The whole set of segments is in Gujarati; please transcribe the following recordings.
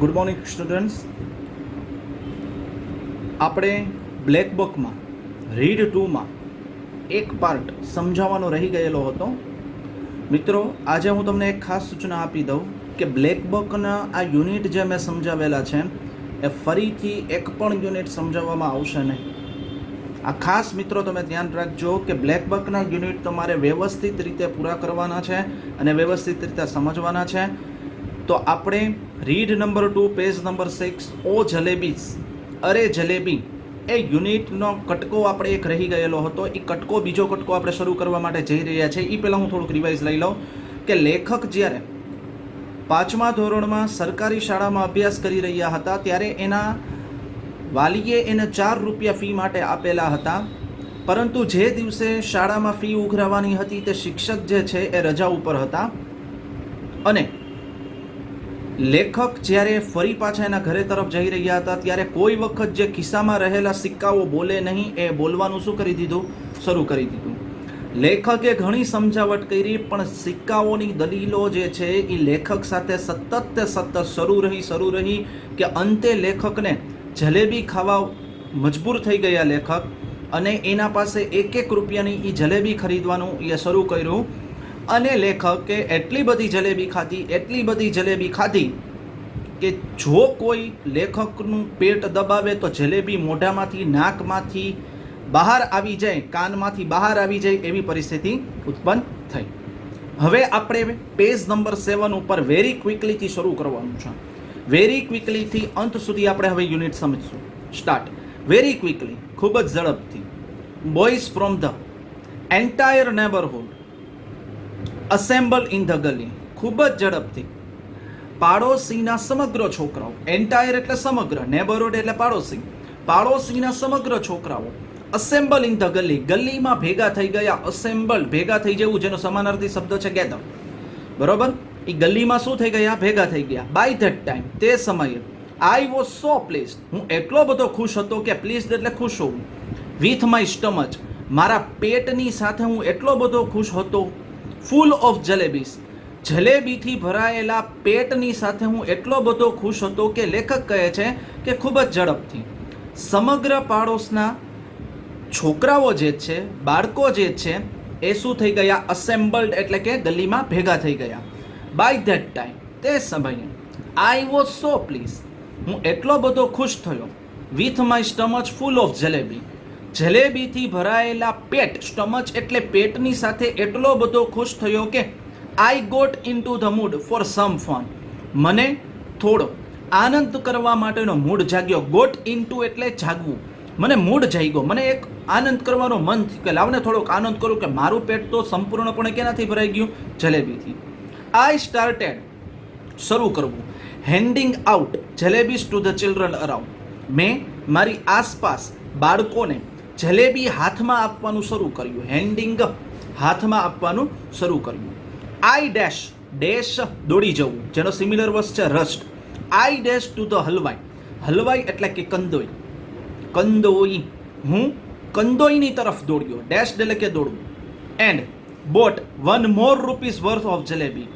Good morning students. આપણે બ્લેક બુકમાં રીડ 2માં એક પાર્ટ સમજાવવાનો રહી ગયેલો હતો. મિત્રો, આજે હું તમને એક ખાસ સૂચના આપી દઉં કે બ્લેક બુકના આ યુનિટ જે મેં સમજાવેલા છે એ ફરીથી એક પણ યુનિટ સમજાવવામાં આવશે નહીં. આ ખાસ મિત્રો તમે ધ્યાન રાખજો કે બ્લેક બુકના યુનિટ તમારે વ્યવસ્થિત રીતે પૂરા કરવાના છે અને વ્યવસ્થિત રીતે સમજવાના છે. તો આપણે રીડ નંબર 2 પેજ નંબર 6 ઓ જલેબીસ અરે જલેબી એ યુનિટનો કટકો આપણે એક રહી ગયેલો હતો. એ કટકો બીજો કટકો આપણે શરૂ કરવા માટે જઈ રહ્યા છીએ. એ પહેલાં હું થોડુંક રિવાઇઝ લઈ લઉં કે લેખક જ્યારે 5મા ધોરણમાં સરકારી શાળામાં અભ્યાસ કરી રહ્યા હતા ત્યારે એના વાલીએ એને 4 રૂપિયા ફી માટે આપેલા હતા. પરંતુ જે દિવસે શાળામાં ફી ઉઘરાવવાની હતી તે શિક્ષક જે છે એ રજા ઉપર હતા અને લેખક જ્યારે ફરી પાછા એના ઘરે તરફ જઈ રહ્યા હતા ત્યારે કોઈ વખત જે ખિસ્સામાં રહેલા સિક્કાઓ બોલે નહીં એ બોલવાનું શું કરી દીધું? શરૂ કરી દીધું. લેખકે ઘણી સમજાવટ કરી પણ સિક્કાઓની દલીલો જે છે એ લેખક સાથે સતત શરૂ રહી કે અંતે લેખકને જલેબી ખાવા મજબૂર થઈ ગયા લેખક, અને એના પાસે 1 રૂપિયાની એ જલેબી ખરીદવાનું એ શરૂ કર્યું. અને લેખકે એટલી બધી જલેબી ખાધી કે જો કોઈ લેખકનું પેટ દબાવે તો જલેબી મોઢામાંથી, નાકમાંથી બહાર આવી જાય, કાનમાંથી બહાર આવી જાય એવી પરિસ્થિતિ ઉત્પન્ન થઈ. હવે આપણે પેજ નંબર 7 ઉપર વેરી ક્વિકલીથી શરૂ કરવાનું છે. વેરી ક્વિકલીથી અંત સુધી આપણે હવે યુનિટ સમજશું. સ્ટાર્ટ. વેરી ક્વિકલી, ખૂબ જ ઝડપથી. Boys from the entire neighbourhood assemble in the gali, ખૂબ જ ઝડપથી. પાડોશીના સમગ્ર છોકરાઓ, એન્ટાયર એટલે સમગ્ર, નેબરહુડ એટલે પાડોશી, પાડોશીના સમગ્ર છોકરાઓ અસેમ્બલ ઇન ધ ગલી, ગલીમાં ભેગા થઈ ગયા. અસેમ્બલ ભેગા થઈ જવું, જેનો સમાનાર્થી શબ્દ છે ગેધર. બરોબર? એ ગલીમાં શું થઈ ગયા? ભેગા થઈ ગયા. બાય ધેટ ટાઈમ, તે સમયે આઈ વોઝ સો પ્લીઝડ, હું એટલો બધો ખુશ હતો કે પ્લીઝડ એટલે ખુશ હોવું. વિથ માય સ્ટમચ, મારા પેટની સાથે હું એટલો બધો ખુશ હતો. ફૂલ ઓફ જલેબીસ, જલેબીથી ભરાયેલા પેટની સાથે હું એટલો બધો ખુશ હતો કે લેખક કહે છે કે ખૂબ જ ઝડપથી સમગ્ર પાડોશના છોકરાઓ જે છે, બાળકો જે છે એ શું થઈ ગયા? અસેમ્બલ્ડ એટલે કે ગલીમાં ભેગા થઈ ગયા. બાય ધેટ ટાઈમ, તે સમયે આઈ વોઝ સો પ્લીઝ, હું એટલો બધો ખુશ થયો. With my stomach full of jalebi, જલેબીથી ભરાયેલા પેટ, સ્ટમચ એટલે પેટની સાથે એટલો બધો ખુશ થયો કે I got into the mood for some fun, મને થોડો આનંદ કરવા માટેનો મૂડ જાગ્યો. ગોટ ઇન ટુ એટલે જાગવું, મને મૂડ જાગ્યો, મને એક આનંદ કરવાનો મન થયું કે લાવને થોડોક આનંદ કરું કે મારું પેટ તો સંપૂર્ણપણે કેનાથી ભરાઈ ગયું? જલેબીથી. આઈ સ્ટાર્ટેડ, શરૂ કરવું. હેન્ડિંગ out jalebis to the children around, મેં મારી આસપાસ બાળકોને જલેબી હાથમાં આપવાનું શરૂ કર્યું. હેન્ડિંગ, હાથમાં આપવાનું શરૂ કર્યું. આઈ ડેશ, ડેશ દોડી જવું, જેનો સિમિલર વર્ડ છે rush. I dash to the halwai, હલવાઈ એટલે કે કંદોઈ, કંદોઈ, હું કંદોઈની તરફ દોડ્યો. ડેશ એટલે કે દોડવું. And boat 1 more rupees worth of jalebi,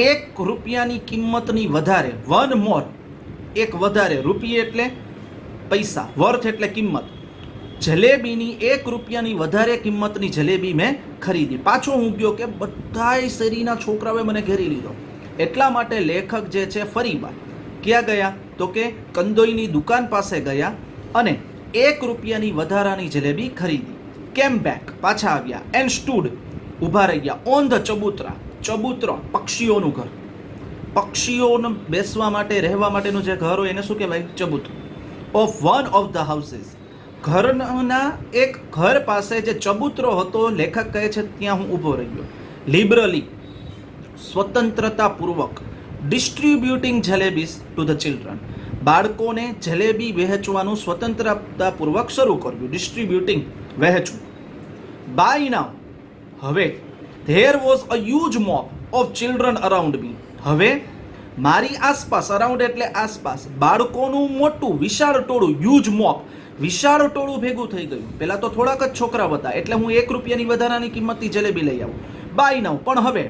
1 રૂપિયાની કિંમતની વધારે. 1 more, એક વધારે, રૂપિયા એટલે પૈસા, વર્થ એટલે કિંમત. જલેબીની 1 રૂપિયાની વધારે કિંમતની જલેબી મેં ખરીદી. પાછો હું ગયો કે બધાય શેરીના છોકરાઓએ મને ઘેરી લીધો. એટલા માટે લેખક જે છે ફરી વાર ક્યાં ગયા? તો કે કંદોઈની દુકાન પાસે ગયા અને 1 રૂપિયાની વધારાની જલેબી ખરીદી. કેમ બેક, પાછા આવ્યા. એન્ડ સ્ટૂડ, ઊભા રહ્યા. ઓન ધ ચબૂતરા, ચબૂતરો પક્ષીઓનું ઘર, પક્ષીઓને બેસવા માટે, રહેવા માટેનું જે ઘર હોય એને શું કહેવાય? ચબૂતરો. Of one of the houses, ઘરના એક ઘર પાસે જે ચબૂતરો હતો, લેખક કહે છે ત્યાં હું ઊભો રહ્યો. લિબરલી, સ્વતંત્રતાપૂર્વક. Distributing jalebis to the children, બાળકોને જલેબી વહેંચવાનું સ્વતંત્રતાપૂર્વક શરૂ કર્યું. ડિસ્ટ્રીબ્યુટિંગ, વહેંચવું. બાય નાઉ, હવે there was a huge mob of children around મી, હવે મારી આસપાસ, અરાઉન્ડ એટલે આસપાસ, બાળકોનું મોટું વિશાળ ટોળું, હ્યુજ મોબ, વિશાળ ટોળું ભેગું થઈ ગયું. પહેલાં તો થોડાક જ છોકરા હતા એટલે હું 1 રૂપિયાની વધારાની કિંમતની જલેબી લઈ આવું. બાય નાઉ, પણ હવે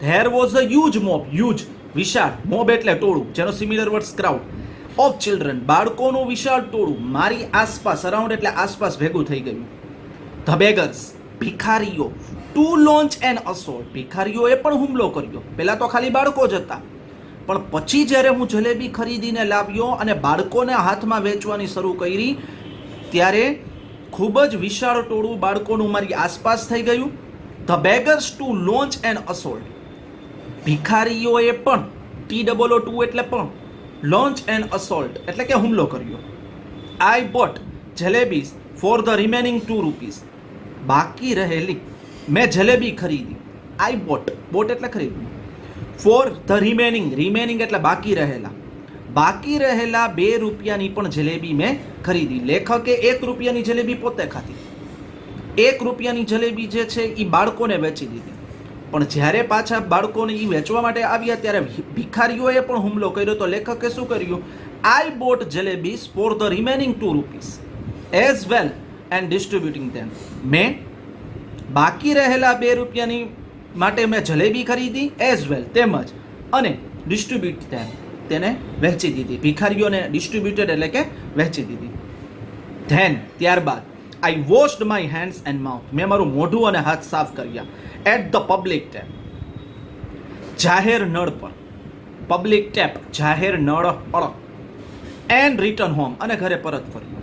there was a huge mob, huge વિશાળ, મોબ એટલે ટોળું, જેનો similar words crowd, of children, બાળકોનું વિશાળ ટોળું, મારી આસપાસ, અરાઉન્ડ એટલે આસપાસ ભેગું થઈ ગયું. ધ બેગર્સ, ભિખારીઓ, ટુ લોન્ચ એન અસોલ્ટ, ભિખારીઓએ પણ હુમલો કર્યો. પહેલા તો ખાલી બાળકો જ હતા, પણ પછી જ્યારે હું જલેબી ખરીદીને લાવ્યો અને બાળકોને હાથમાં વેચવાની શરૂ કરી, ત્યારે ખૂબ જ વિશાળ ટોળું બાળકોનું મારી આસપાસ થઈ ગયું. The beggars to launch an assault, ભિખારીઓએ પણ, TOO એટલે પણ, લોન્ચ એન અસોલ્ટ એટલે કે હુમલો કર્યો. આઈ bought jalebis for the remaining ₹2, બાકી રહેલી મેં જલેબી ખરીદી. આઈ બોટ એટલે ખરીદવું. ફોર ધ રિમેનિંગ એટલે બાકી રહેલા ₹2ની પણ જલેબી મેં ખરીદી. લેખકે ₹1ની જલેબી પોતે ખાધી. ₹1ની જલેબી જે છે એ બાળકોને વેચી દીધી. પણ જ્યારે પાછા બાળકોને એ વેચવા માટે આવ્યા ત્યારે ભિખારીઓએ પણ હુમલો કર્યો. તો લેખકે શું કર્યું? I bought jalebis for the remaining ₹2 as well and distributing them, મેં બાકી રહેલા ₹2ની માટે મેં જલેબી ખરીદી, એઝ વેલ તેમજ, અને ડિસ્ટ્રીબ્યુટ ધેમ, તેને વહેંચી દીધી. ભિખારીઓને ડિસ્ટ્રીબ્યુટેડ એટલે કે વહેંચી દીધી. ધેન ત્યારબાદ I washed my hands and mouth, મેં મારું મોઢું અને હાથ સાફ કર્યા. એટ ધ પબ્લિક ટેપ, જાહેર નળ પર. પબ્લિક ટેપ જાહેર નળ અળ. એન્ડ રિટર્ન હોમ, અને ઘરે પરત ફર્યો.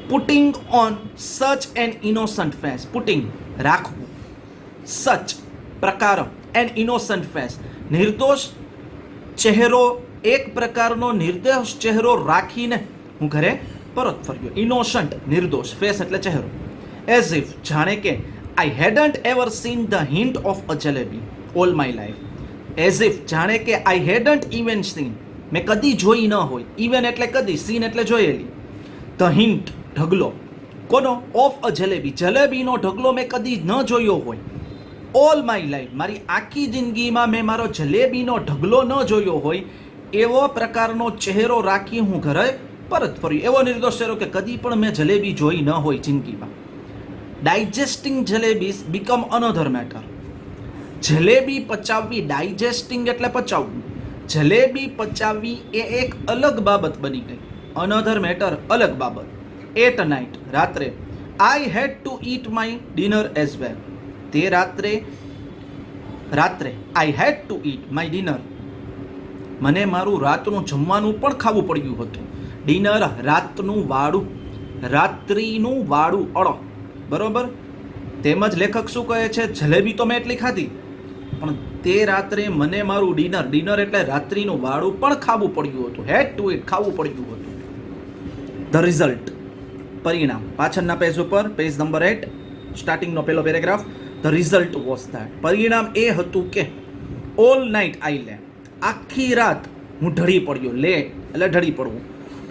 Putting on such an innocent face, putting રાખવું, સચ પ્રકાર, એન ઇનોસન્ટ ફેસ નિર્દોષ ચહેરો, એક પ્રકારનો નિર્દોષ ચહેરો રાખીને હું ઘરે પરત ફર્યો. ઇનોસન્ટ નિર્દોષ, ફેસ એટલે ચહેરો. એઝ ઇફ જાણે કે I hadn't ever seen the hint of a jalebi all my life. As if જાણે કે I hadn't even seen, મેં કદી જોઈ ન હોય. Even એટલે કદી, seen એટલે જોયેલી. The hint ઢગલો, કોનો? Of a jalebi, જલેબીનો ઢગલો મેં કદી ન જોયો હોય. All my life, મારી આખી જિંદગીમાં મેં મારો જલેબીનો ઢગલો ન જોયો હોય એવો પ્રકારનો ચહેરો રાખી હું ઘરે પરત ફર્યો. એવો નિર્દોષ ચહેરો કે કદી પણ મેં જલેબી જોઈ ન હોય જિંદગીમાં. Digesting jalebis become another matter, જલેબી પચાવવી, ડાયજેસ્ટિંગ એટલે પચાવવું, જલેબી પચાવવી એ એક અલગ બાબત બની ગઈ. અનધર મેટર અલગ બાબત. એટ નાઇટ રાત્રે, I had to eat my dinner as well, તે રાત્રે I had to eat my dinner, મને મારું રાતનું જમવાનું પણ ખાવું પડ્યું હતું. ડિનર રાતનું વાળું, રાત્રિનું વાળું અળો, બરોબર. તેમજ લેખક શું કહે છે? જલેબી તો મેં એટલી ખાધી, પણ તે રાત્રે મને મારું ડિનર એટલે રાત્રિનું વાળું પણ ખાવું પડ્યું હતું. હેડ ટુ ઇટ, ખાવું પડ્યું હતું. ધ રિઝલ્ટ પરિણામ, પાછળના પેજ ઉપર, પેજ નંબર 8, સ્ટાર્ટિંગનો પહેલો paragraph. The result was that, પરિણામ એ હતું કે ઓલ નાઇટ આઈ લે, આખી રાત હું ઢળી પડ્યો. લે એટલે ઢળી પડવું.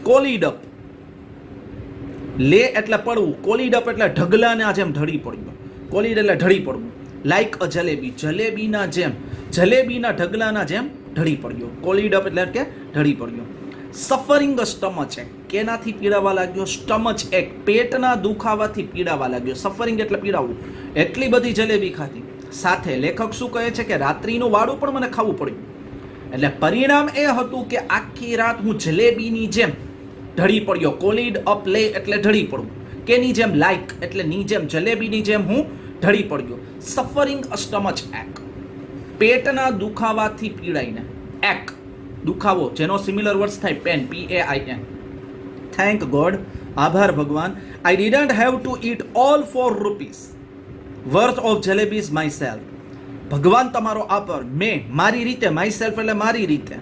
કોલીડ અપ, લે એટલે પડવું, કોલીડ અપ એટલે ઢગલાના જેમ ઢળી પડ્યો. કોલીડ એટલે ઢળી પડવું. લાઈક અ જલેબી, જલેબીના જેમ, જલેબીના ઢગલાના જેમ ઢળી પડ્યો. કોલીડ અપ એટલે કે ઢળી પડ્યો. સફરિંગ અ સ્ટમચ એક, કેનાથી પીડાવા લાગ્યો? સ્ટમચ એક, પેટના દુખાવાથી પીડાવા લાગ્યો. સફરિંગ એટલે પીડાવું. એટલી બધી જલેબી ખાધી. સાથે લેખક શું કહે છે કે રાત્રિનું વાળું પણ મને ખાવું પડ્યું. એટલે પરિણામ એ હતું કે આખી રાત હું જલેબીની જેમ ઢળી પડ્યો. કોલીડ અપ, લે એટલે ઢળી પડવું. કેની જેમ? લાઈક એટલે ની જેમ, જલેબીની જેમ હું ઢળી પડ્યો. સફરિંગ અ સ્ટમચ એક, પેટના દુખાવાથી પીડાઈને. એક દુખાવો, જેનો સિમિલર વર્ડ્સ થાય પેન, PAIN. થેન્ક ગોડ, આભાર ભગવાન. આઈ didn't have to eat all ₹4 worth of jalebis my self. ભગવાન તમારો આભાર, મેં મારી રીતે, માય સેલ્ફ એટલે મારી રીતે,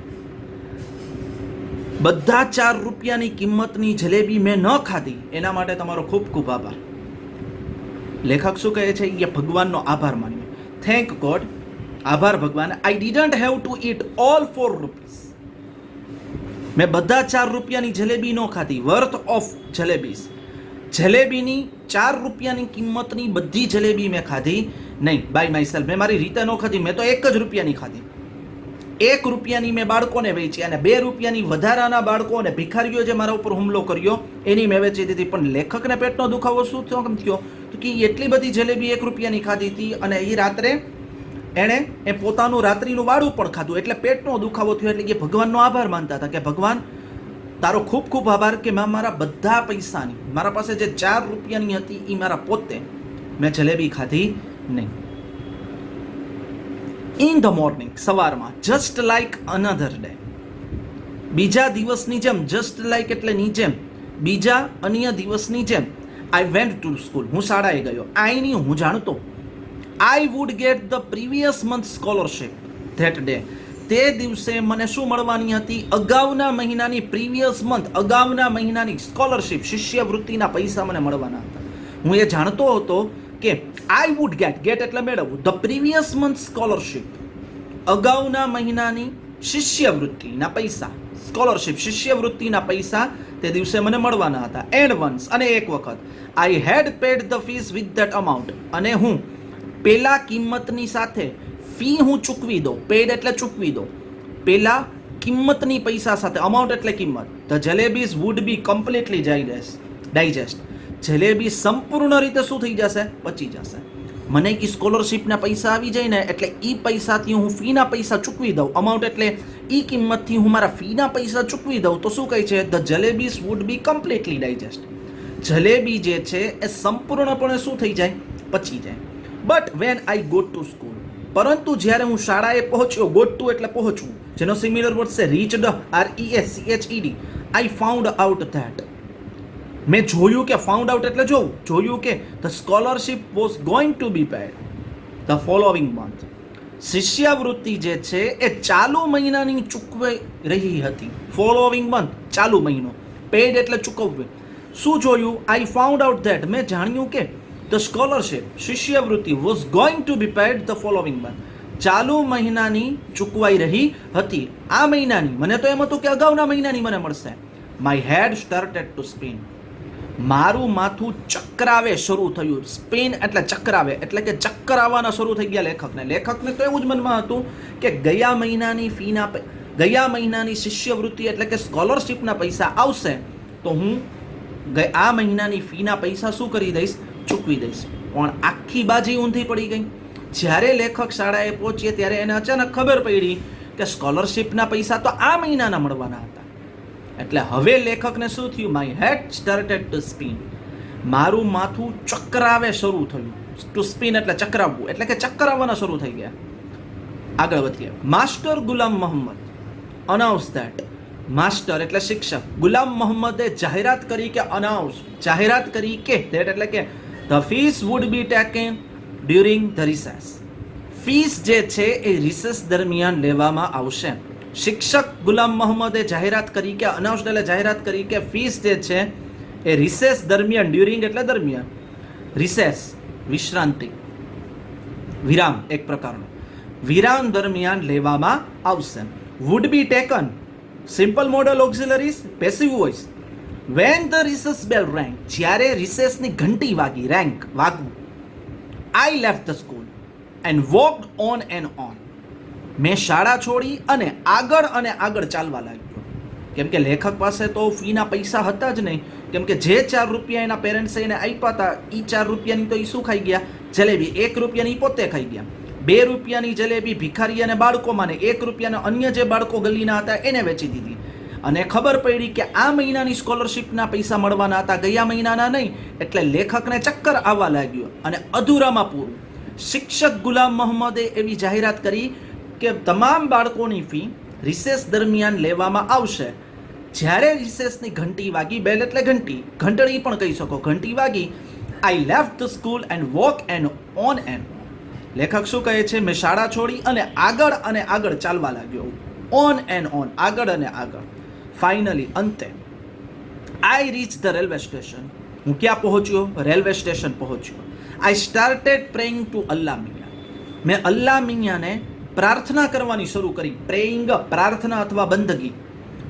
બધા ₹4ની કિંમતની જલેબી મેં ન ખાધી. એના માટે તમારો ખૂબ ખૂબ આભાર. લેખક શું કહે છે? એ ભગવાનનો આભાર માન્યો. થેન્ક ગોડ, આભાર ભગવાન. આઈ didn't have to eat all ₹4, મેં બધા ₹4ની જલેબી ન ખાધી. વર્થ ઓફ જલેબીઝ, જલેબીની ₹4ની કિંમતની બધી જલેબી મેં ખાધી નહીં. બાય માય સેલ્ફ, મેં મારી રીતે ન ખાધી. મેં તો ₹1ની ખાધી. ₹1ની મેં બાળકોને વેચી, અને ₹2ની વધારાના બાળકો અને ભિખારીઓ જે મારા ઉપર હુમલો કર્યો એની મેં વેચી દીધી. પણ લેખકને પેટનો દુખાવો શું થયો? કેમ થયો? તો કે એટલી બધી જલેબી ₹1ની ખાધી હતી, અને એ રાત્રે એણે એ પોતાનું રાત્રિનું વાળું પણ ખાધું, એટલે પેટનો દુખાવો થયો. એટલે એ ભગવાનનો આભાર માનતા હતા કે ભગવાન તારો ખૂબ ખૂબ આભાર કે મેં મારા બધા પૈસાની, મારા પાસે જે 4 રૂપિયાની હતી એ મારા પોતે મેં જલેબી ખાધી નહીં. ઇન ધ મોર્નિંગ, સવારમાં, જસ્ટ લાઈક અનધર ડે, બીજા દિવસની જેમ, જસ્ટ લાઈક એટલેની જેમ, બીજા અન્ય દિવસની જેમ, આઈ વેન્ટ ટુ સ્કૂલ, હું શાળાએ ગયો. આઈ ની હું જાણતો, આઈ would get the previous month scholarship that day, તે દિવસે મને શું મળવાની હતી? અગાઉના મહિનાની, પ્રીવિયસ મંથ, અગાઉના મહિનાની સ્કોલરશિપ, શિષ્યવૃત્તિના પૈસા મને મળવાના હતા. હું એ જાણતો હતો કે આઈ વુડ ગેટ એટલે મેળવવું, ધ પ્રીવિયસ મંથ સ્કોલરશિપ, અગાઉના મહિનાની શિષ્યવૃત્તિના પૈસા, સ્કોલરશિપ શિષ્યવૃત્તિના પૈસા તે દિવસે મને મળવાના હતા. એન્ડ વન્સ, અને એક વખત, I had paid the fees with that amount, અને હું પેલા કિંમતની સાથે ફી હું ચૂકવી દઉં, પેડ એટલે ચૂકવી દો, પેલા કિંમતની પૈસા સાથે, અમાઉન્ટ એટલે કિંમત. The jalebis would be completely digest, jalebi સંપૂર્ણ રીતે શું થઈ જશે? પચી જશે. મને ઈ સ્કોલરશિપના પૈસા આવી જાય ને એટલે ઈ પૈસાથી હું ફીના પૈસા ચૂકવી દઉં, અમાઉન્ટ એટલે ઈ કિંમતથી હું મારા ફીના પૈસા ચૂકવી દઉં, તો શું કહે છે? The jalebis would be completely digest, jalebi જે છે એ સંપૂર્ણપણે શું થઈ જાય? પચી જાય. But when I go to school, પરંતુ જ્યારે હું શાળાએ પહોંચ્યો, ગો ટુ એટલે પહોંચવું, જેનો સિમિલર વર્ડ છે reached, REACHED, I found out that, મેં જોયું કે, ફાઉન્ડ આઉટ એટલે જોયું કે the scholarship was going to B pad the following month, શિષ્યવૃત્તિ જે છે એ ચાલુ મહિનાની ચૂકવાઈ રહી હતી. ફોલોવિંગ મંથ, ચાલુ મહિનો, પેડ એટલે ચૂકવવી. શું જોયું? આઈ ફાઉન્ડ આઉટ ધેટ, મેં જાણ્યું કે ધ સ્કોલરશિપ, શિષ્યવૃત્તિ was going to B pad the following month, ચાલુ મહિનાની ચૂકવાઈ રહી હતી. આ મહિનાની, મને તો એમ હતું કે અગાઉના મહિનાની મને મળશે. My head started to spin, મારું માથું ચક્રાવે શરૂ થયું. સ્પિન એટલે ચક્રાવે, એટલે કે ચક્કર આવવાના શરૂ થઈ ગયા લેખકને તો એવું જ મનમાં હતું કે ગયા મહિનાની શિષ્યવૃત્તિ એટલે કે સ્કોલરશિપના પૈસા આવશે તો હું આ મહિનાની ફીના પૈસા શું કરી દઈશ? ચૂકવી દઈશ. પણ આખી બાજી ઊંધી પડી ગઈ. જ્યારે લેખક શાળાએ પહોંચીએ ત્યારે એને અચાનક ખબર પડી કે સ્કોલરશિપના પૈસા તો આ મહિનાના મળવાના હતા. એટલે હવે લેખકને શું થયું? My head started to spin, મારું માથું ચક્રાવે શરૂ થયું. ટુ સ્પિન એટલે ચક્રાવવું, એટલે કે ચક્કર આવવાના શરૂ થઈ ગયા. આગળ વધીએ. Master Ghulam Mohammad announce that, master એટલે શિક્ષક, ગુલામ મોહમ્મદે જાહેરાત કરી કે, જાહેરાત કરી કે, ધેટ એટલે કે the fees wood be taken during the recess, fees જે છે એ રિસેસ દરમિયાન લેવામાં આવશે. શિક્ષક ગુલામ મોહમ્મદે જાહેરાત કરી કે, અનાઉન્સ એટલે જાહેરાત કરી કે ફીસ જે છે એ રિસેસ દરમિયાન, ડ્યુરિંગ એટલે દરમિયાન, રિસેસ વિશ્રાંતિ, વિરામ એક પ્રકારનો, વિરામ દરમિયાન લેવામાં આવશે. Would be taken, simple modal auxiliaries, passive voice. When the recess bell rang, જ્યારે રિસેસની ઘંટી વાગી, વાગવું. I left the school and walked on and on, મેં શાળા છોડી અને આગળ ચાલવા લાગ્યો. કેમ કે લેખક પાસે તો ફીના પૈસા હતા જ નહીં, કેમ કે જે 4 રૂપિયા એના પેરેન્ટ્સે એને આપ્યા હતા એ 4 રૂપિયાની તો એ શું ખાઈ ગયા? જલેબી. 1 રૂપિયાની પોતે ખાઈ ગયા. 2 રૂપિયાની જલેબી ભિખારી અને બાળકોમાં, ને 1 રૂપિયાના અન્ય જે બાળકો ગલીના હતા એને વેચી દીધી. અને ખબર પડી કે આ મહિનાની સ્કોલરશિપના પૈસા મળવાના હતા, ગયા મહિનાના નહીં. એટલે લેખકને ચક્કર આવવા લાગ્યો અને અધૂરામાં પૂરું. શિક્ષક ગુલામ મોહમ્મદે એવી જાહેરાત કરી કે તમામ બાળકોની ફી રિસેસ દરમિયાન લેવામાં આવશે. જ્યારે રિસેસની ઘંટી વાગી, બેલ એટલે ઘંટી, ઘંટડી પણ કહી શકો, ઘંટી વાગી, આઈ left the school and walk and on. લેખક શું કહે છે? મેં શાળા છોડી અને આગળ ચાલવા લાગ્યો. ઓન એન્ડ ઓન, આગળ અને આગળ. ફાઇનલી, અંતે, I reach the railway station, હું ક્યાં પહોંચ્યો? રેલવે સ્ટેશન પહોંચ્યો. આઈ સ્ટાર્ટેડ પ્રેઇંગ ટુ અલ્લાહ મિયાં, મેં અલ્લાહ મિયાંને પ્રાર્થના કરવાની શરૂ કરી. પ્રેઇંગ પ્રાર્થના અથવા બંદગી.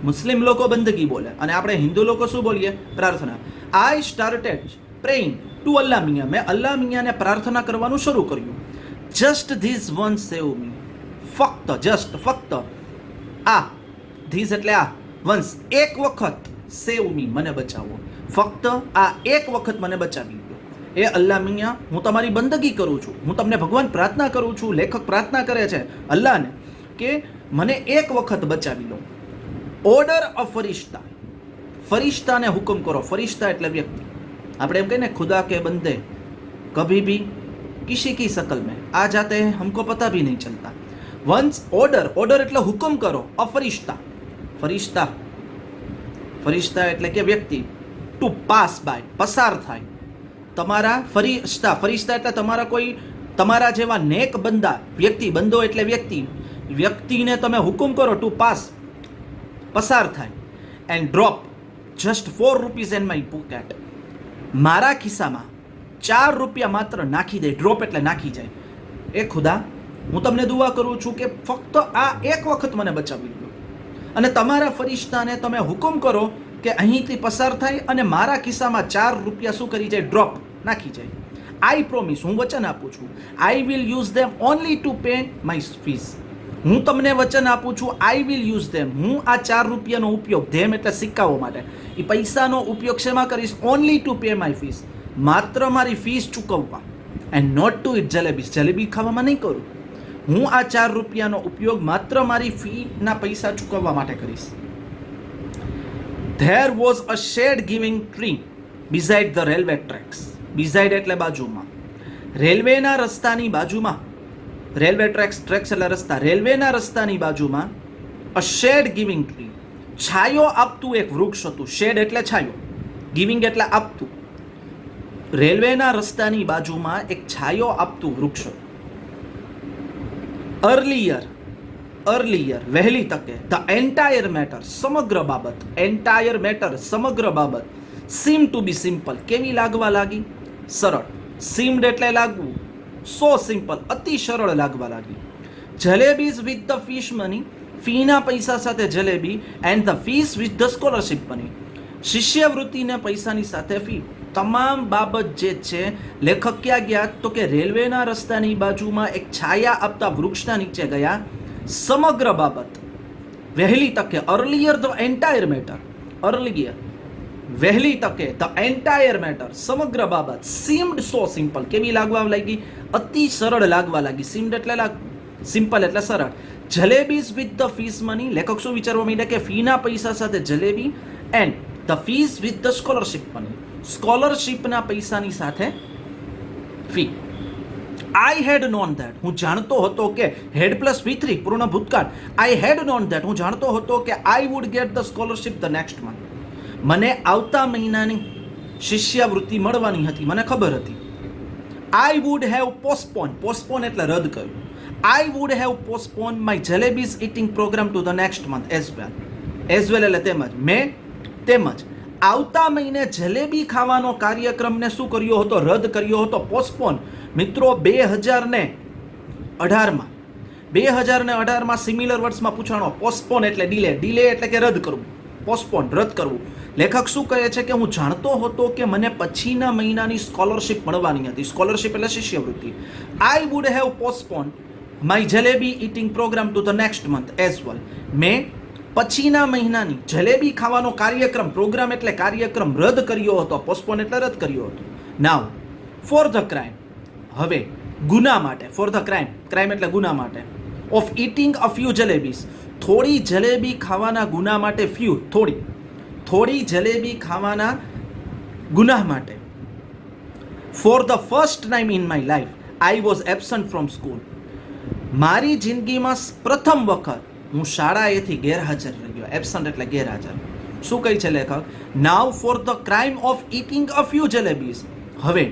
મુસ્લિમ લોકો બંદગી બોલે અને આપણે હિન્દુ લોકો શું બોલીએ? પ્રાર્થના. આઈ સ્ટાર્ટેડ પ્રેઇંગ ટુ અલ્લાહ મિયાં, મેં અલ્લાહ મિયાંને પ્રાર્થના કરવાનું શરૂ કર્યું. જસ્ટ ધીસ વન સેવ મી, ફક્ત આ, ધીસ એટલે આ, વન્સ એક વખત, સેવ મી મને બચાવો, ફક્ત આ એક વખત મને બચાવી દો. એ અલ્લાહ મિયા, હું તમારી બંદગી કરું છું, હું તમને ભગવાન પ્રાર્થના કરું છું. લેખક પ્રાર્થના કરે છે અલ્લાહને કે મને એક વખત બચાવી લો. ઓર્ડર અ ફરિશ્તા, ફરિશ્તાને હુકમ કરો. ફરિશ્તા એટલે વ્યક્તિ. આપણે એમ કહીએ ને ખુદા કે બંદે કભી ભી કિસી કી શકલ મેં આ જાતે હમકો પતા ભી નહીં ચલતા. વન્સ ઓર્ડર, ઓર્ડર એટલે હુકમ કરો. અ ફરિશ્તા, ફરિશ્તા, ફરિશ્તા એટલે કે વ્યક્તિ. ટુ પાસ બાય, પસાર થાય. તમારા ફરિશ્તા, ફરિશ્તા એટલે તમારા કોઈ તમારા જેવા નેક બંદા, વ્યક્તિ, બંદો એટલે વ્યક્તિ, વ્યક્તિને તમે હુકમ કરો ટુ પાસ, પસાર થાય. And drop just 4 rupees in my pocket, મારા ખિસ્સામાં 4 રૂપિયા માત્ર નાખી દે. ડ્રોપ એટલે નાખી જાય. એ ખુદા, હું તમને દુઆ કરું છું કે ફક્ત આ એક વખત મને બચાવી લો. અને તમારા ફરિશ્તાને તમે હુકમ કરો કે અહીંથી પસાર થાય અને મારા ખિસ્સામાં 4 રૂપિયા શું કરી જાય? ડ્રોપ, નાખી જાય. આઈ પ્રોમિસ, હું વચન આપું છું. I will use them only to pay my fees. હું તમને વચન આપું છું, આઈ વિલ યુઝ ધેમ, હું આ 4 રૂપિયાનો ઉપયોગ, ધેમ એટલે સિક્કાઓ માટે, એ પૈસાનો ઉપયોગ શેમાં કરીશ? Only to pay my fees, માત્ર મારી ફીસ ચૂકવવા. And not to eat jalebis, jalebi ખાવામાં નહીં કરું. હું આ 4 રૂપિયાનો ઉપયોગ માત્ર મારી ફીના પૈસા ચૂકવવા માટે કરીશ. There was a shade giving tree beside the railway tracks. Beside એટલે બાજુમાં. રેલવેના રસ્તાની બાજુમાં. રેલવે ટ્રેક્સ, ટ્રેક્સ એટલે રસ્તા. રેલવેના રસ્તાની બાજુમાં a shade giving tree, છાયો આપતું એક વૃક્ષ હતું. શેડ એટલે છાયો, ગિવિંગ એટલે આપતું. રેલવેના રસ્તાની બાજુમાં એક છાયો આપતું વૃક્ષ હતું. અર્લિયર, અર્લિયર વહેલી તકે. ધ એન્ટાયર મેટર, સમગ્ર બાબત. એન્ટાયર મેટર, સમગ્ર બાબત. સીમ ટુ બી સિમ્પલ, કેવી લાગવા લાગી? સરળ. સીમ્ડ એટલે લાગવું. સો સિમ્પલ, અતિ સરળ લાગવા લાગી. Jalebis with the fees money, ફીના પૈસા સાથે જલેબી. And the fees with the scholarship money, શિષ્યવૃત્તિને પૈસાની સાથે ફી. તમામ બાબત જે છે, લેખક ક્યાં ગયા? તો કે રેલવેના રસ્તાની બાજુમાં એક છાયા આપતા વૃક્ષના નીચે ગયા. સમગ્ર બાબત, વહેલી તકે. Earlier the entire matter, earlier વહેલી તકે. ધ એન્ટાયર મેટર, સમગ્ર બાબત. સીમ્ડ સો સિમ્પલ, કેવી લાગવા લાગી? અતિ સરળ લાગવા લાગી. સીમ્ડ એટલે સિમ્પલ એટલે સરળ. Jalebis with the fees money, લેખક શું વિચારવા માંડ્યા કે ફીના પૈસા સાથે જલેબી. And the fees with the scholarship money, સ્કોલરશિપના પૈસાની સાથે ફી. આઈ હેડ નોન ધેટ, હું જાણતો હતો કે, હેડ પ્લસ V3 પૂર્ણ ભૂતકાળ. આઈ હેડ નોન ધેટ, હું જાણતો હતો કે I would get the scholarship the next month, મને આવતા મહિનાની શિષ્યવૃત્તિ મળવાની હતી, મને ખબર હતી. I would have postpone, postpone એટલે રદ કર્યું. I would have postpone my jalebis eating programme to the next month as well. As well એટલે તેમજ. મેં તેમજ આવતા મહિને જલેબી ખાવાનો કાર્યક્રમને શું કર્યો હતો? રદ કર્યો હતો. પોસ્ટપોન. મિત્રો 2018માં 2018માં સિમિલર વર્ડ્સમાં પૂછાણો. પોસ્ટપોન એટલે ડીલે, ડીલે એટલે કે રદ કરવું. પોસ્ટપોન રદ કરવું. લેખક શું કહે છે કે હું જાણતો હતો કે મને પછીના મહિનાની સ્કોલરશિપ મળવાની હતી. સ્કોલરશિપ એટલે શિષ્યવૃત્તિ. I would have postpone my jalebi eating programme to the next month as well. મેં પછીના મહિનાની જલેબી ખાવાનો કાર્યક્રમ, પ્રોગ્રામ એટલે કાર્યક્રમ, રદ કર્યો હતો. પોસ્ટપોન એટલે રદ કર્યો હતો. નાવ ફોર ધ ક્રાઇમ, હવે ગુના માટે. ફોર ધ ક્રાઇમ, ક્રાઇમ એટલે ગુના માટે. Of eating a few jalebis, થોડી જલેબી ખાવાના ગુના માટે. ફ્યુ થોડી, થોડી જલેબી ખાવાના ગુનાહ માટે. Four the first time in my life I was absent from school, મારી જિંદગીમાં પ્રથમ વખત હું શાળાએથી ગેરહાજર રહ્યો. એબસન્ટ એટલે ગેરહાજર. શું કહે છે લેખક? Now for the crime of eating a few jalebis, હવે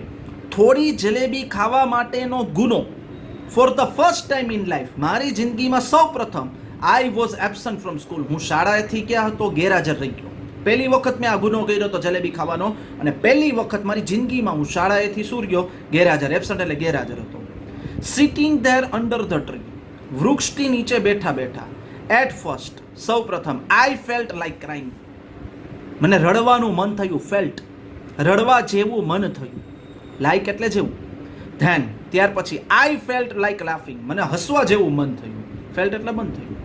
થોડી જલેબી ખાવા માટેનો ગુનો. For the first time in life, મારી જિંદગીમાં સૌ પ્રથમ. I was absent from school, હું શાળાએથી ક્યાં હતો? ગેરહાજર રહી ગયો. પહેલી વખત મેં આ ગુનો કર્યો હતો જલેબી ખાવાનો, અને પહેલી વખત મારી જિંદગીમાં હું શાળાએથી શું રહ્યો? ગેરહાજર. એબસન્ટ એટલે ગેરહાજર હતો. Sitting there under the tree, વૃક્ષની નીચે બેઠા બેઠા. એટ ફર્સ્ટ, સૌ પ્રથમ. આઈ ફેલ્ટ લાઈક ક્રાઇમ, મને રડવાનું મન થયું. ફેલ્ટ, રડવા જેવું મન થયું. લાઈક એટલે જેવું. ધેન, ત્યાર પછી. આઈ ફેલ્ટ લાઈક લાફિંગ, મને હસવા જેવું મન થયું. ફેલ્ટ એટલે મન થયું.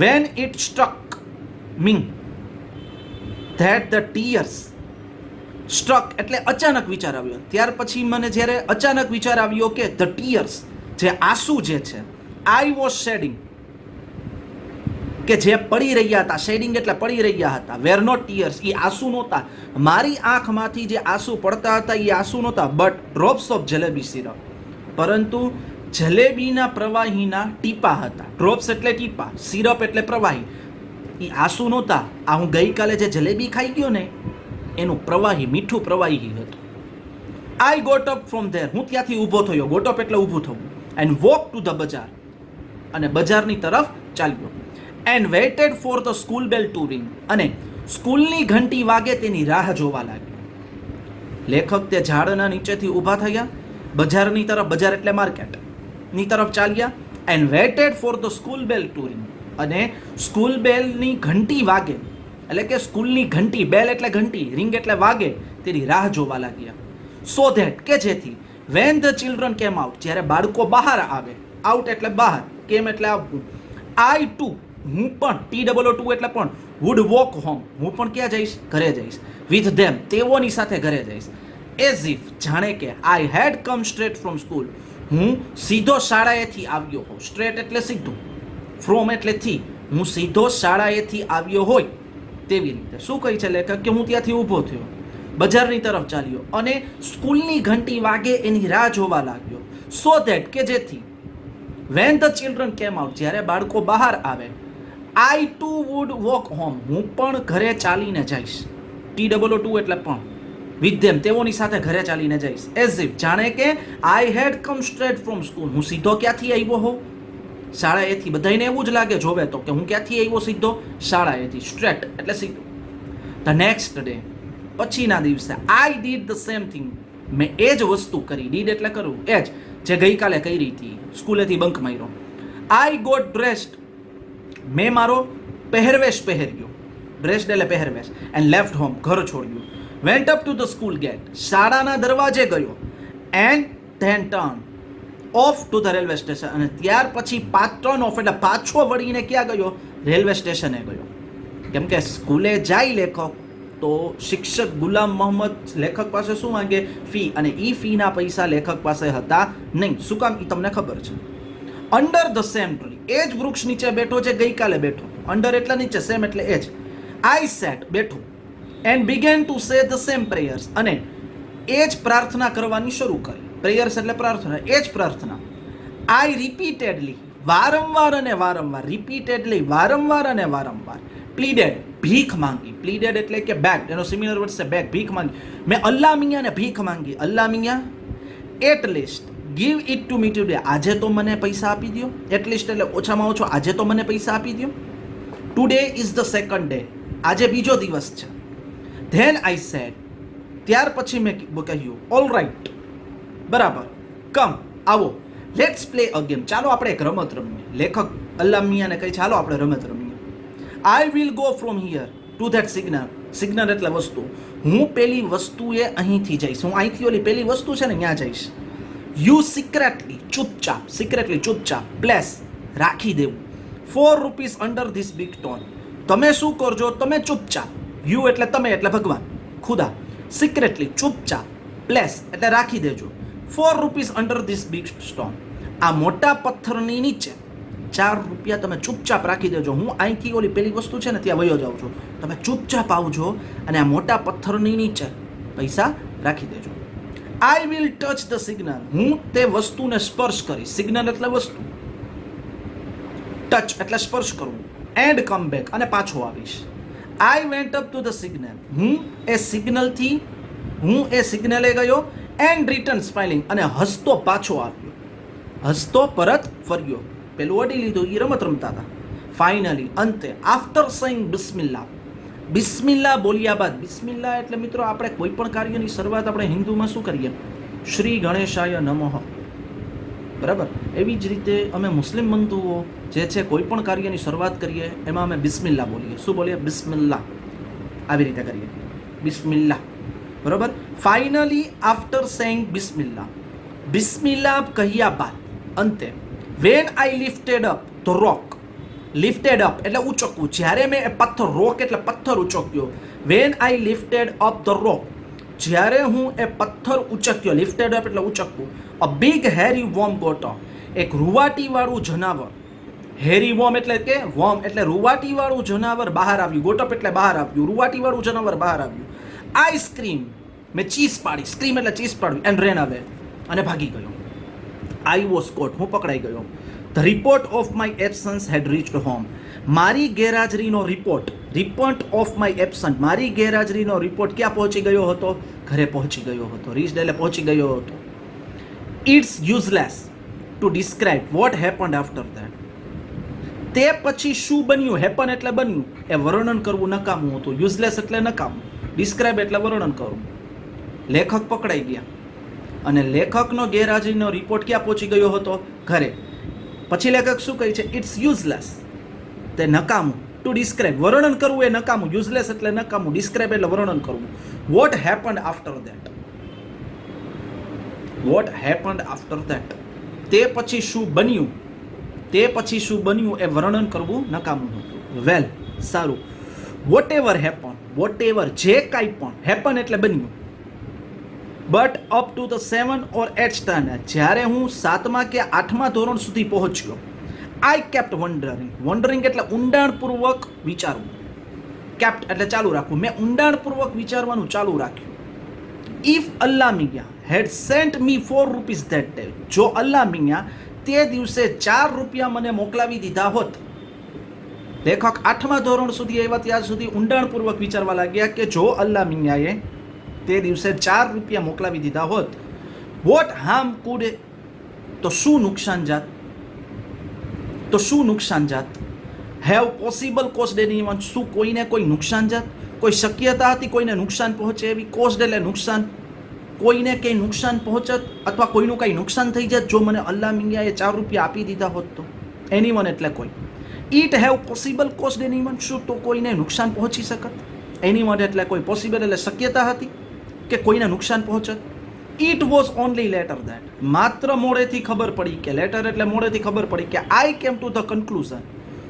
When it struck me that the tears, struck એટલે અચાનક વિચાર આવ્યો. ત્યાર પછી મને જ્યારે અચાનક વિચાર આવ્યો કે ધ ટીયર્સ, જે આંસુ જે છે, આઈ વોઝ શેડિંગ, કે જે પડી રહ્યા હતા, શેડિંગ એટલે પડી રહ્યા હતા, વેર નોટ ટીયર્સ, એ આંસુ નહોતા, મારી આંખમાંથી જે આંસુ પડતા હતા એ આંસુ નહોતા, but drops of jalebi syrup, પરંતુ જલેબીના પ્રવાહીના ટીપા હતા. ડ્રોપ્સ એટલે ટીપા, સિરપ એટલે પ્રવાહી. એ આંસુ નહોતા, આ હું ગઈકાલે જે જલેબી ખાઈ ગયો ને એનું પ્રવાહી, મીઠું પ્રવાહી હતું. I got up from there, હું ત્યાંથી ઊભો થયો. ગોટ અપ એટલે ઊભું થવું. એન્ડ વોક ટુ ધ બજાર, અને બજારની તરફ ચાલ્યો. And waited for the school bell to ring, અને સ્કૂલની ઘંટી વાગે તેની રાહ જોવા લાગ્યો. લેખક તે ઝાડના નીચેથી ઊભા થયા, બજારની તરફ, બજાર એટલે માર્કેટ ની તરફ ચાલ્યા. And waited for the school bell to ring, અને સ્કૂલ બેલની ઘંટી વાગે, એટલે કે સ્કૂલની ઘંટી, બેલ એટલે ઘંટી, રિંગ એટલે વાગે, તેની રાહ જોવા લાગ્યા. સો ધેટ, કે જેથી, when the children came out, જ્યારે બાળકો બહાર આવે, આઉટ એટલે બહાર, કેમ એટલે આવવું, આઈ ટુ, હું પણ, TOO એટલે પણ, વુડ વોક હોમ, હું પણ ક્યાં જઈશ, ઘરે જઈશ, વિથ ધેમ, તેઓની સાથે ઘરે જઈશ, એઝ ઇફ, જાણે કે, આઈ હેડ કમ સ્ટ્રેટ ફ્રોમ સ્કૂલ, હું સીધો શાળાએથી આવ્યો હોઉં. સ્ટ્રેટ એટલે સીધું, ફ્રોમ એટલે થી, હું સીધો શાળાએથી આવ્યો હોય તેવી રીતે. શું કહે છે લેખક? કે હું ત્યાંથી ઊભો થયો, બજારની તરફ ચાલ્યો, અને સ્કૂલની ઘંટી વાગે એની રાહ જોવા લાગ્યો. સો ધેટ, કે જેથી, when the children came out, જ્યારે બાળકો બહાર આવે, I too would walk home, હું પણ ઘરે ચાલીને જઈશ. TOO એટલે પણ, વિથ ધેમ, તેઓની સાથે ઘરે ચાલીને જઈશ. એઝ ઇફ, જાણે કે, આઈ હેડ કમ સ્ટ્રેટ ફ્રોમ સ્કૂલ, હું સીધો ક્યાંથી આવ્યો હોઉં, શાળાએથી. બધાને એવું જ લાગે જોવે તો કે હું ક્યાંથી આવ્યો, સીધો શાળાએથી. સ્ટ્રેટ એટલે સીધું. ધ નેક્સ્ટ ડે, પછીના દિવસે, I did the same thing, મેં એ જ વસ્તુ કરી. ડીડ એટલે કરવું, એ જ જે ગઈકાલે કરી હતી, સ્કૂલેથી બંક માર્યો. આઈ ગોટ ડ્રેસ્ડ, મેં મારો પહેરવેશ પહેર્યો, ડ્રેસ્ડ એટલે પહેરવેશ, એન્ડ લેફ્ટ હોમ, ઘર છોડ્યું. Went up to the school gate, શાળાના દરવાજે ગયો. And then turn off to the railway station, અને ત્યાર પછી ટર્ન ઓફ એટલે પાછો વળીને ક્યાં ગયો, રેલવે સ્ટેશને ગયો. કેમ કે સ્કૂલે જાય લેખક તો શિક્ષક ગુલામ મોહમ્મદ લેખક પાસે શું માંગે, ફી, અને એ ફીના પૈસા લેખક પાસે હતા નહીં. શું કામ, એ તમને ખબર છે. અંડર ધ સેમ ટ્રી, એ જ વૃક્ષ નીચે બેઠો છે ગઈકાલે બેઠો. અંડર એટલે નીચે, સેમ એટલે એ જ. આઈ સેટ, બેઠો. And began to say the same prayers, અને એ જ પ્રાર્થના કરવાની શરૂ કરી. પ્રેયર્સ એટલે પ્રાર્થના, એ જ પ્રાર્થના. આઈ રિપીટેડલી, વારંવાર અને વારંવાર, રિપીટેડલી, વારંવાર અને વારંવાર. પ્લીડેડ, ભીખ માંગી. પ્લીડેડ એટલે કે બેગ, એનો સિમિલર વર્ડ છે બેગ, ભીખ માંગી. મેં અલ્લાહ મિયાને ભીખ માંગી. Allah Miyan, at least give it to me today, આજે તો મને પૈસા આપી દો. એટ લીસ્ટ એટલે ઓછામાં ઓછો આજે તો મને પૈસા આપી દો. Today is the second day, આજે બીજો દિવસ છે. ધેન આઈ સેડ, ત્યાર પછી મેં કહ્યું, ઓલ રાઈટ, બરાબર, કમ, આવો, લેટ્સ પ્લે અ ગેમ, ચાલો આપણે એક રમત રમીએ. લેખક અલ્લાહ મિયાને કહે, ચાલો આપણે રમત રમીએ. I will go from here two that signal, signal એટલે વસ્તુ, હું પેલી વસ્તુએ અહીંથી જઈશ, હું અહીંથી ઓલી પેલી વસ્તુ છે ને ત્યાં જઈશ. યુ સિક્રેટલી, ચૂપચાપ, સિક્રેટલી ચૂપચાપ, પ્લેસ રાખી દેવું, ₹4 અંડર ધીસ બિગ સ્ટોન, તમે શું કરજો, તમે ચૂપચાપ, યુ એટલે તમે એટલે ભગવાન ખુદા, સિક્રેટલી ચૂપચાપ, પ્લેસ એટલે રાખી દેજો, ₹4 અંડર ધીસ બિગ સ્ટોન, આ મોટા પથ્થરની નીચે ₹4 તમે ચૂપચાપ રાખી દેજો. હું અહીંથી ઓલી પેલી વસ્તુ છે ને ત્યાં વયો જાઉં છું, તમે ચૂપચાપ આવજો અને આ મોટા પથ્થરની નીચે પૈસા રાખી દેજો. I will touch the signal, હું તે વસ્તુને સ્પર્શ કરીશ. સિગ્નલ એટલે વસ્તુ, ટચ એટલે સ્પર્શ કરવું. એન્ડ કમ બેક, અને પાછો આવીશ. I went up to the signal, હું એ સિગ્નલે ગયો. એન્ડ રિટર્ન સ્માઇલિંગ, અને હસતો પાછો આવ્યો, હસતો પરત ફર્યો. પેલું અડી લીધું, એ રમત રમતા હતા. ફાઇનલી, અંતે, આફ્ટર સેઇંગ બિસ્મિલ્લાહ, બિસ્મિલ્લાહ બોલ્યા બાદ, બિસ્મિલ્લાહ એટલે મિત્રો આપણે કોઈ પણ કાર્યની શરૂઆત આપણે હિન્દુમાં શું કરીએ, શ્રી ગણેશાય નમઃ, બરાબર. એવી જ રીતે અમે મુસ્લિમ બંધુઓ જે છે કોઈ પણ કાર્યની શરૂઆત કરીએ એમાં અમે બિસ્મિલ્લાહ બોલીએ. શું બોલીએ? બિસ્મિલ્લાહ, આવી રીતે કરીએ, બિસ્મિલ્લાહ, બરાબર. ફાઇનલી આફ્ટર સેઇંગ બિસ્મિલ્લાહ, બિસ્મિલ્લાહ કહ્યા બાદ અંતે, when I lifted up the rock, lifted up એટલે ઉચકવું, જ્યારે મેં એ પથ્થર, રોક એટલે પથ્થર ઉચક્યો, when I lifted up the rock, જ્યારે હું એ પથ્થર ઉચક્યો, લિફ્ટેડ અપ એટલે ઉચકવું, a big hairy worm got up, એક રૂવાટીવાળું જનાવર, હેરી વોર્મ એટલે કે વોર્મ એટલે રૂવાટીવાળું જનાવર બહાર આવ્યું, ગોટ અપ એટલે બહાર આવ્યું, રૂવાટીવાળું જનાવર બહાર આવ્યું. આઈસ્ક્રીમ, મેં ચીઝ પાડી, સ્ક્રીમ એટલે ચીઝ પાડવી, એન્ડ રેન અવે, અને ભાગી ગયો. આઈ વોઝ કોટ, હું પકડાઈ ગયો. The report of my absence had reached home, મારી ગેરહાજરીનો રિપોર્ટ ઓફ માય એબ્સન્ટ, મારી ગેરહાજરીનો રિપોર્ટ ક્યાં પહોંચી ગયો હતો? ઘરે પહોંચી ગયો હતો. રીચ્ડ એટલે પહોંચી ગયો હતો. It's useless to describe what happened after that, તે પછી શું બન્યું, હેપન એટલે બન્યું, એ વર્ણન કરવું નકામું હતું. યુઝલેસ એટલે નકામું, ડિસ્ક્રાઇબ એટલે વર્ણન કરવું. લેખક પકડાઈ ગયા અને લેખકનો ગેરહાજરીનો રિપોર્ટ ક્યાં પહોંચી ગયો હતો? ઘરે. પછી લેખક શું કહે છે? ઇટ્સ યુઝલેસ, તે નકામું, ટુ ડિસ્ક્રાઇબ, વર્ણન કરવું એ નકામું, યુઝલેસ એટલે નકામું, ડિસ્ક્રાઇબ એટલે વર્ણન કરવું. Vote happened after that, vote happened after that, તે પછી શું બન્યું, તે પછી શું બન્યું એ વર્ણન કરવું નકામું હતું. વેલ, સારું. Whatever happen, whatever જે કાંઈ પણ, હેપન એટલે બન્યું. But up to the 7 or 8 standard, જ્યારે હું 7મા કે 8મા ધોરણ સુધી પહોંચ્યો, આઈ કેપ્ટ વન્ડરિંગ, વન્ડરિંગ એટલે ઊંડાણપૂર્વક વિચારવું, કેપ્ટ એટલે ચાલુ રાખવું, મેં ઊંડાણપૂર્વક વિચારવાનું ચાલુ રાખ્યું. If Allah Miyan had sent me 4 rupees that day, જો અલ્લાહ મિયા તે દિવસે 4 રૂપિયા મને મોકલાવી દીધા હોત. લેખક 8મા ધોરણ સુધી આવ્યા ત્યાં સુધી ઊંડાણપૂર્વક વિચારવા લાગ્યા કે જો અલ્લાહ મિયાએ તે દિવસે 4 રૂપિયા મોકલાવી દીધા હોત, વોટ હાર્મ કુડ, તો શું નુકસાન જાત, તો શું નુકસાન જાત, હેવ પોસિબલ કોસ્ડ એનીવન, શું કોઈને કોઈ નુકસાન જાત, કોઈ શક્યતા હતી કોઈને નુકસાન પહોંચે એવી, કોસ્ડ એટલે નુકસાન, કોઈને કંઈ નુકસાન પહોંચત અથવા કોઈનું કંઈ નુકસાન થઈ જાય જો મને અલ્લાહ મિયાએ 4 રૂપિયા આપી દીધા હોત તો. એનીવન એટલે કોઈ. ઇટ હેવ પોસિબલ કોસ્ડ એનીવન, શું તો કોઈને નુકસાન પહોંચી શકત. એનીવન એટલે કોઈ, પોસિબલ એટલે શક્યતા હતી કે કોઈને નુકસાન પહોંચત. It was only later that, માત્ર મોડેથી ખબર પડી કે, લેટર એટલે મોડેથી ખબર પડી કે, આઈ કેમ ટુ ધ કન્ક્લુઝન,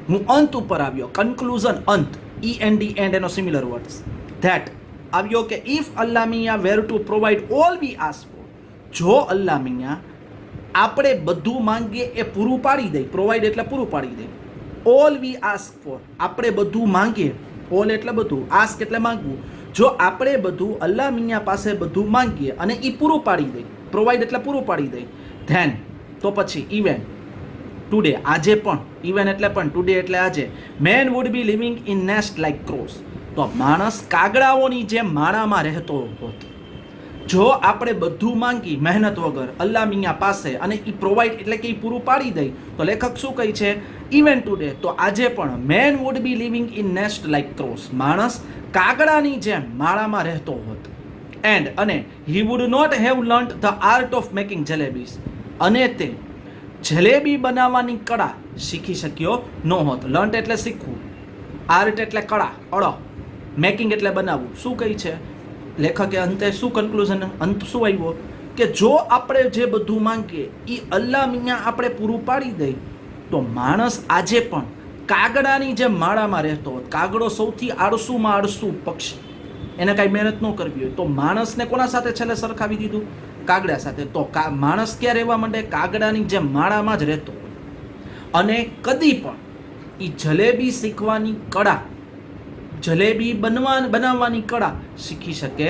હું અંત ઉપર આવ્યો. કન્ક્લુઝન અંત, END એન્ડ એનો સિમિલર વર્ડ્સ. ધેટ આવ્યો કે if Allah Miyan were to provide all we ask for, જો અલ્લાહ મિયા આપણે બધું માંગીએ એ પૂરું પાડી દે, પ્રોવાઈડ એટલે પૂરું પાડી દે. ઓલ વી આસ્ક ફોર, આપણે બધું માંગીએ, ઓલ એટલે બધું, આસ્ક એટલે માંગવું, જો આપણે બધું અલ્લાહ મિયા પાસે બધું માંગીએ અને એ પૂરું પાડી દે, પ્રોવાઈડ એટલે પૂરું પાડી દે, ધેન તો પછી ઇવેન ટુડે, આજે પણ, ઇવેન એટલે પણ, ટુડે એટલે આજે, man would be living in nest like crows, તો માણસ કાગડાઓની જેમ માળામાં રહેતો હોત. જો આપણે બધું માંગી મહેનત વગર અલ્લાહ મિયા પાસે અને એ પ્રોવાઈડ એટલે કે એ પૂરું પાડી દે, તો લેખક શું કહે છે? ઇવેન ટુડે, તો આજે પણ, man would be living in nest like crows, માણસ કાગડાની જેમ માળામાં રહેતો હોત. એન્ડ અને he would not have learnt the art of making jalebis, અને તે જલેબી બનાવવાની કળા શીખી શક્યો ન હોત. લર્ન્ટ એટલે શીખવું, આર્ટ એટલે કળા, મેકિંગ એટલે બનાવવું. શું કહી છે લેખકે અંતે? શું કન્ક્લુઝન, અંત શું આવ્યો? કે જો આપણે જે બધું માંગીએ એ અલ્લાહ મિયા આપણે પૂરું પાડી દે, તો માણસ આજે પણ કાગડાની જેમ માળામાં રહેતો હોત. કાગડો સૌથી આળસુમાં આળસુ પક્ષી, એને કાંઈ મહેનત ન કરવી હોય તો માણસને કોના સાથે છેલ્લે સરખાવી દીધું? કાગડા સાથે. તો માણસ ક્યાં રહેવા માંડે? કાગડાની જેમ માળામાં જ રહેતો હોય. અને કદી પણ એ જલેબી શીખવાની કળા, જલેબી બનાવવાની કળા શીખી શકે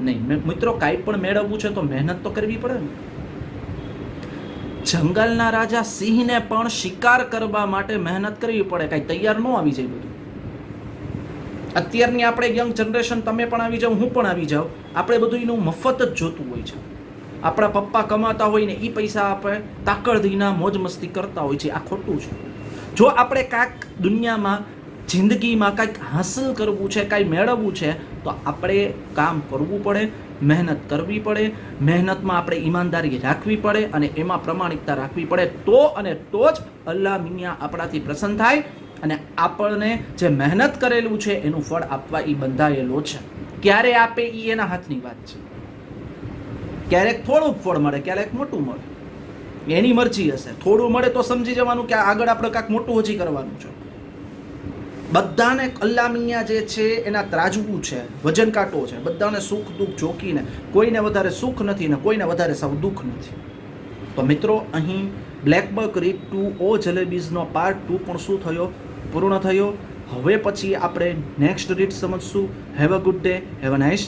નહીં. મિત્રો, કાંઈ પણ મેળવવું છે તો મહેનત તો કરવી પડે ને. જંગલના રાજા સિંહને પણ શિકાર કરવા માટે મહેનત કરવી પડે, કાંઈ તૈયાર ન આવી જાય બધું. અત્યારની આપણે યંગ જનરેશન, તમે પણ આવી જાઓ, હું પણ આવી જાઉં, આપણે બધું એનું મફત જ જોતું હોય છે. આપણા પપ્પા કમાતા હોય ને એ પૈસા આપણે તાકડધીના મોજ મસ્તી કરતા હોય છે. આ ખોટું છે. જો આપણે કાંઈક દુનિયામાં, જિંદગીમાં કાંઈક હાંસલ કરવું છે, કાંઈ મેળવવું છે, તો આપણે કામ કરવું પડે, મહેનત કરવી પડે, મહેનતમાં આપણે ઈમાનદારી રાખવી પડે અને એમાં પ્રમાણિકતા રાખવી પડે. તો જ અલ્લાહ મિયા આપણાથી પ્રસન્ન થાય અને આપણને જે મહેનત કરેલું છે એનું ફળ આપવા એ બંધાયેલો છે. ક્યારે આપે એ એના હાથની વાત છે. ક્યારેક થોડુંક ફળ મળે, ક્યારેક મોટું મળે, એની મરજી હશે. થોડું મળે તો સમજી જવાનું કે આગળ આપણે કાંઈક મોટું હજી કરવાનું છે. બધાને અલ્લા મિયાં જે છે એના ત્રાજવું છે, વજન કાંટો છે, બધાને સુખ દુઃખ જોકીને કોઈને વધારે સુખ નથી ને કોઈને વધારે સાવ દુઃખ નથી. તો મિત્રો અહીં black buck read two O જલેબીઝનો પાર્ટ 2 પણ શું થયો, પૂર્ણ થયો. હવે પછી આપણે નેક્સ્ટ રીડ સમજશું. Have a good day, have a nice